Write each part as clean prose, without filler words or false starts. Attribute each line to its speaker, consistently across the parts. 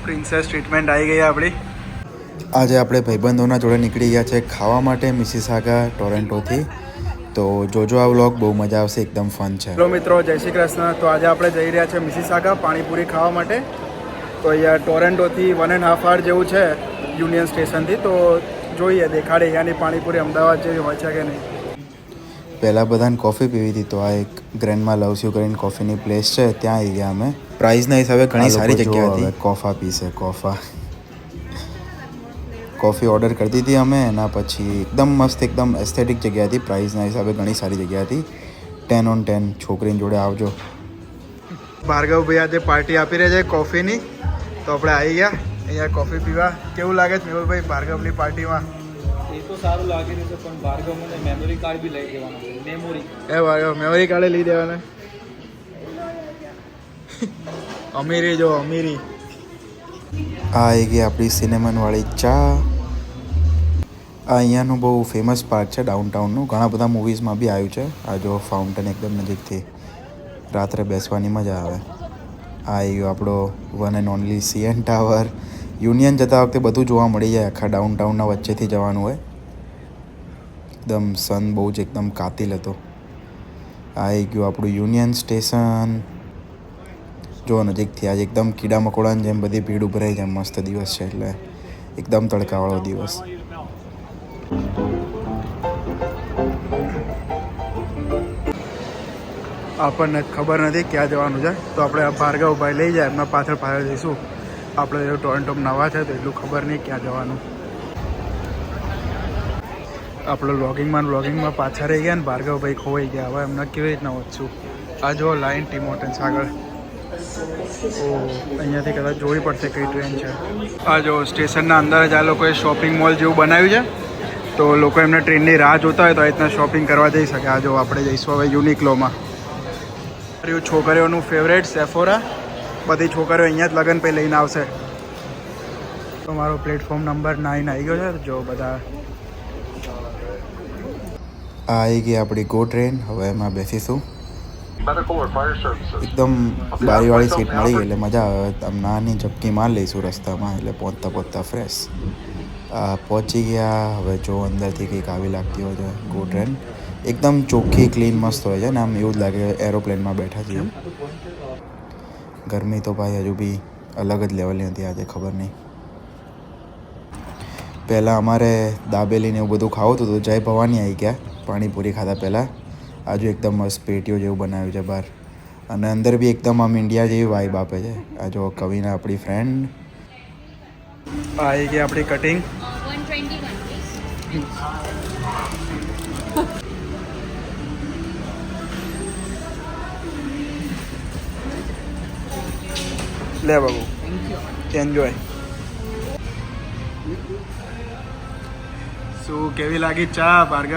Speaker 1: Princess treatment આવી ગઈ આપણી.
Speaker 2: આજે આપણે ભાઈબંધોના જોડે નીકળી ગયા છે ખાવા માટે મિસિસાગા ટોરેન્ટોથી. તો જોજો આ વ્લોગ, બહુ મજા આવશે, એકદમ ફન છે.
Speaker 1: હેલો મિત્રો, જય શ્રી કૃષ્ણ. તો આજે આપણે જઈ રહ્યા છીએ મિસિસાગા પાણીપુરી ખાવા માટે. તો અહીંયા ટોરેન્ટોથી 1.5 hour જેવું છે યુનિયન સ્ટેશનથી. તો જોઈએ દેખાડે અહીંયાની પાણીપુરી અમદાવાદ જેવી હોય છે કે નહીં.
Speaker 2: પહેલાં બધાને કોફી પીવી હતી, તો આ એક ગ્રેન્ડમાં લવ્સ યુ કરીને કોફીની પ્લેસ છે, ત્યાં આવી ગયા અમે. પ્રાઇસના હિસાબે ઘણી સારી જગ્યા હતી. કોફા પીશે કોફા. કોફી ઓર્ડર કરી દીધી અમે. એના પછી એકદમ મસ્ત, એકદમ એસ્થેટિક જગ્યા હતી. પ્રાઇસના હિસાબે ઘણી સારી જગ્યા હતી. 10 on 10. છોકરીની જોડે આવજો.
Speaker 1: ભાર્ગવભાઈ આજે પાર્ટી આપી રહ્યા છે કોફીની. તો આપણે આવી ગયા અહીંયા કોફી પીવા. કેવું લાગે છે મેહુલભાઈ ભાર્ગવની પાર્ટીમાં?
Speaker 3: એ તો સારું લાગી રહ્યું છે, પણ ભાર્ગવ મને મેમરી કાર્ડ બી લઈ દેવાનું છે.
Speaker 1: ભાર્ગવ મેમરી કાર્ડ લઈ દેવાના. અમીરી જો અમીરી.
Speaker 2: આ આવી ગઈ આપણી સિનેમનવાળી ચા. આ અહીંયાનું બહુ ફેમસ પાર્ક છે ડાઉનટાઉનનું. ઘણા બધા મૂવીઝમાં બી આવ્યું છે. આ જો ફાઉન્ટેન એકદમ નજીકથી, રાત્રે બેસવાની મજા આવે. આ આવી ગયો આપણો one and only CN tower. Union જતા વખતે બધું જોવા મળી જાય. આખા ડાઉનટાઉનના વચ્ચેથી જવાનું હોય. એકદમ સન બહુ જ એકદમ કાતિલ હતો. આ આવી ગયું આપણું યુનિયન સ્ટેશન. જો નજીકથી આજે એકદમ કીડા મકોડાની જેમ બધી ભીડ ઉભરાઈ જાય. મસ્ત દિવસ છે, એટલે એકદમ તડકાવાળો દિવસ.
Speaker 1: આપણને ખબર નથી ક્યાં જવાનું છે, તો આપણે આ ભાર્ગવભાઈ લઈ જાય, એમના પાછળ પાછળ જઈશું. આપણે ટોરેન્ટોમાં નવા છે તો એટલું ખબર નહીં ક્યાં જવાનું. આપણે વ્લોગિંગમાં પાછા રહી ગયા ને ભાર્ગવભાઈ ખોવાઈ ગયા. હવે એમને કેવી રીતના વધશું? આ જો લાઈન ટીમ હોટેલ્સ આગળ. ઓ અહીંયાથી કદાચ જોવી પડશે કઈ ટ્રેન છે. આ જો સ્ટેશનના અંદર જ આ લોકોએ શોપિંગ મોલ જેવું બનાવ્યું છે. તો લોકો એમને ટ્રેનની રાહ જોતા હોય તો આ રીતના શોપિંગ કરવા જઈ શકે. આ જો આપણે જઈશું હવે યુનિક્લોમાં. છોકરીઓનું ફેવરેટ સેફોરા. બધી છોકરીઓ અહીંયા જ લગન પે લઈને આવશે. તો મારો પ્લેટફોર્મ નંબર 9 આવી ગયો છે. જો બધા
Speaker 2: આ આવી ગઈ આપણી ગો ટ્રેન. હવે એમાં બેસીશું. એકદમ બારીવાળી સીટ મળી ગઈ એટલે મજા આવે. આમ નાની ઝપકી માર લઈશું રસ્તામાં, એટલે પહોંચતા ફ્રેશ. પહોંચી ગયા. હવે જો અંદરથી કંઈક આવી લાગતી હોય છે ગો ટ્રેન. એકદમ ચોખ્ખી, ક્લીન, મસ્ત હોય છે ને આમ એવું જ લાગે એરોપ્લેનમાં બેઠા છીએ. ગરમી તો ભાઈ હજુ બી અલગ જ લેવલની હતી આજે, ખબર નહીં. પહેલાં અમારે દાબેલીને એવું બધું ખાવું હતું, તો જય ભવાની આવી ગયા પાણીપુરી ખાતા પહેલાં. આજુ એકદમ મસ્ત પેટીઓ જેવું બનાવ્યું છે બહાર, અને અંદર બી એકદમ આમ ઇન્ડિયા જેવી વાઇબ આપે છે. આ જો કવિના આપણી ફ્રેન્ડ.
Speaker 1: આ આવી ગઈ આપણી કટિંગ. લે બાબુ, એન્જોય. શું કેવી લાગી ચા ભાર્ગવ?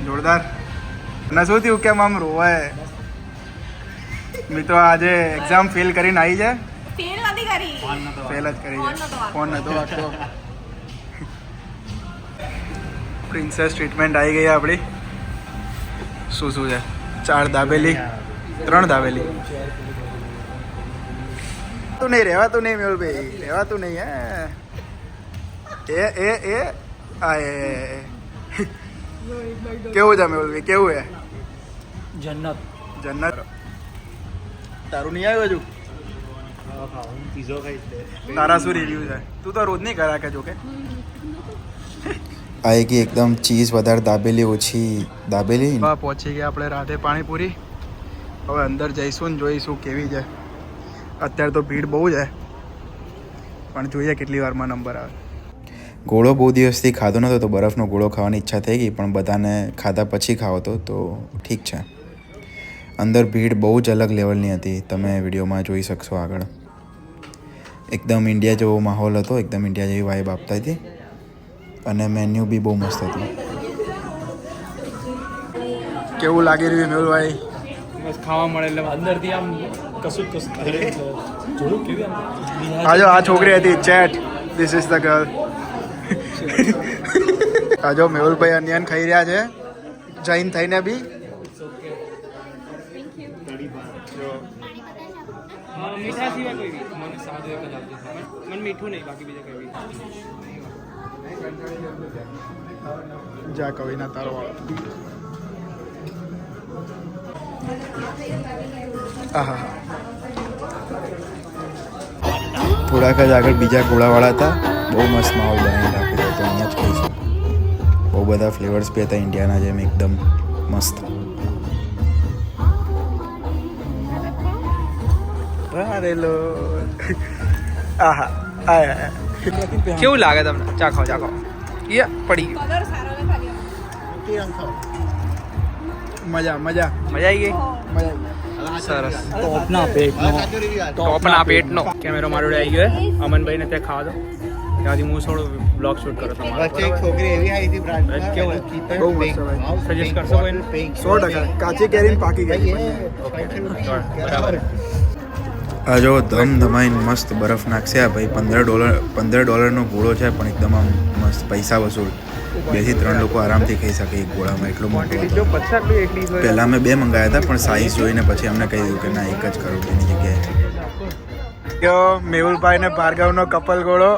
Speaker 1: જોરદાર. ના શું થયું, કેમ આમ રોવાય? મિત્રો આજે એક્ઝામ ફેલ કરીને આવી જાય. ફેલ જ કરી છે. ફોન નતો વાગતો. પ્રિન્સેસ ટ્રીટમેન્ટ આવી ગઈ આપણી. શું છે? 4 દાબેલી, 3 દાબેલી. તું નહીં રહેવાતું નહીં મેહુલભાઈ, રહેવાતું નહીં. એ કેવું છે મેહુલભાઈ? કેવું છે? જન્નત. તારું નહીં આવ્યું હજુ? તારા શું રિવ્યુ છે? તું તો રોજ નહીં કરા કે જોકે.
Speaker 2: આ એક એકદમ ચીઝ વધારે, દાબેલી ઓછી. દાબેલી
Speaker 1: પહોંચી ગયા આપણે રાધે પાણીપુરી. હવે અંદર જઈશું ને જોઈશું કેવી છે. અત્યારે તો ભીડ બહુ છે, પણ જોઈએ કેટલી વારમાં નંબર આવે.
Speaker 2: ગોળો બહુ દિવસથી ખાધો નહોતો, તો બરફનો ગોળો ખાવાની ઈચ્છા થઈ ગઈ, પણ બધાને ખાધા પછી ખાવો તો ઠીક છે. અંદર ભીડ બહુ જ અલગ લેવલની હતી, તમે વિડીયોમાં જોઈ શકશો આગળ. એકદમ ઇન્ડિયા જેવો માહોલ હતો, એકદમ ઇન્ડિયા જેવી વાઇબ આપતા હતી, અને મેન્યુ બી બહુ મસ્ત હતું.
Speaker 1: કેવું લાગી રહ્યું મેહુલભાઈ?
Speaker 3: બસ ખાવા મળે એટલે અંદરથી આમ કશું જોયું કેવી આમ.
Speaker 1: આજો આ છોકરી હતી chat. This is the girl. આજો મેહુલભાઈ અન્યાન ખાઈ રહ્યા છે, જૈન થઈને બી.
Speaker 3: મીઠા સિવાય કોઈ બી મને સાદું બધું એક જ આપજો મને મીઠું નહીં બાકી બીજા કઈ
Speaker 1: જા કવિના તારો વાળો આહા
Speaker 2: થોડાક જ આગળ બીજા ગોળાવાળા હતા બહુ મસ્ત માહોલ બનાવી રાખ્યો હતો અહીંયા જ ખાઈશું બહુ બધા ફ્લેવર્સ બી હતા ઇન્ડિયાના જેમ એકદમ મસ્ત
Speaker 1: અરે લો આહા આયા
Speaker 3: કેવું લાગે તમને ચાખો ચાખો યે પડી ગયું
Speaker 4: કલર સારો ને ખાલી
Speaker 1: મજા મજા
Speaker 3: મજા આવી ગઈ
Speaker 1: મજા
Speaker 3: સરસ ટોપના પેટનો કેમેરો મારો આવી ગયો હે અમનભાઈને ત્યાં ખાવા દો ત્યાંથી હું થોડો બ્લોગ શૂટ કરો તમારો
Speaker 5: છોકરી એવી આવી હતી બ્રાન્ડ
Speaker 3: કેવું
Speaker 1: બહુ મસ્ત ભાઈ
Speaker 3: સજેસ્ટ કરશો કોઈને
Speaker 1: 100% કાચી કેરીને પાકી ગઈ
Speaker 3: બરાબર
Speaker 2: આ જો ધમાઈને મસ્ત બરફ નાખશે આ ભાઈ $15 ગોળો છે પણ એકદમ આમ મસ્ત પૈસા વસૂલ 2 થી 3 લોકો આરામથી ખાઈ શકે એક ગોળામાં એટલું મોટું હતું પહેલાં મેં 2 મંગાવ્યા હતા પણ સાઇઝ જોઈને પછી અમને કહી દીધું કે ના એક જ કરો એની જગ્યાએ
Speaker 1: ગયો મેહુલભાઈ ને ભાર્ગવનો કપલ ગોળો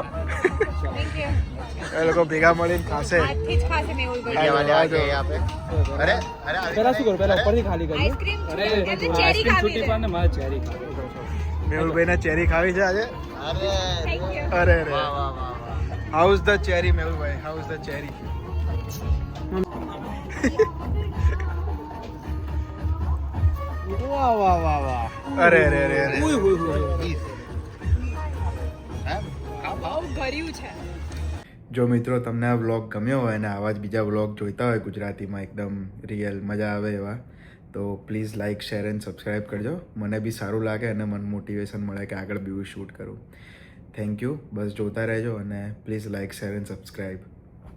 Speaker 1: એ લોકો ભેગા મળીને ખાશે
Speaker 4: આજથી જ ખાશે મેહુલભાઈ
Speaker 5: અરે
Speaker 3: પેલા શું કરું પેલા ઉપરથી ખાલી કરી
Speaker 4: આઈસ્ક્રીમ ચેરી ખાવી છે.
Speaker 3: ને મારે ચેરી ખાવી
Speaker 1: મેહુલભાઈ ને ચેરી ખાવી છે આજે
Speaker 4: Thank you.
Speaker 1: અરે અરે house the cherry Mehulbhai house the cherry
Speaker 5: વાહ વાહ વાહ વાહ
Speaker 1: અરે અરે અરે અરે
Speaker 4: બહુ ગળ્યું છે
Speaker 2: જો મિત્રો તમને આ વ્લોગ ગમ્યો હોય અને આવા જ બીજા વ્લોગ જોઈતા હોય ગુજરાતીમાં એકદમ રિયલ મજા આવે એવા તો please like share and subscribe કરજો મને બી સારું લાગે અને મને મોટિવેશન મળે કે આગળ બી શૂટ કરું થેન્ક યુ બસ જોતા રહેજો અને please like share and subscribe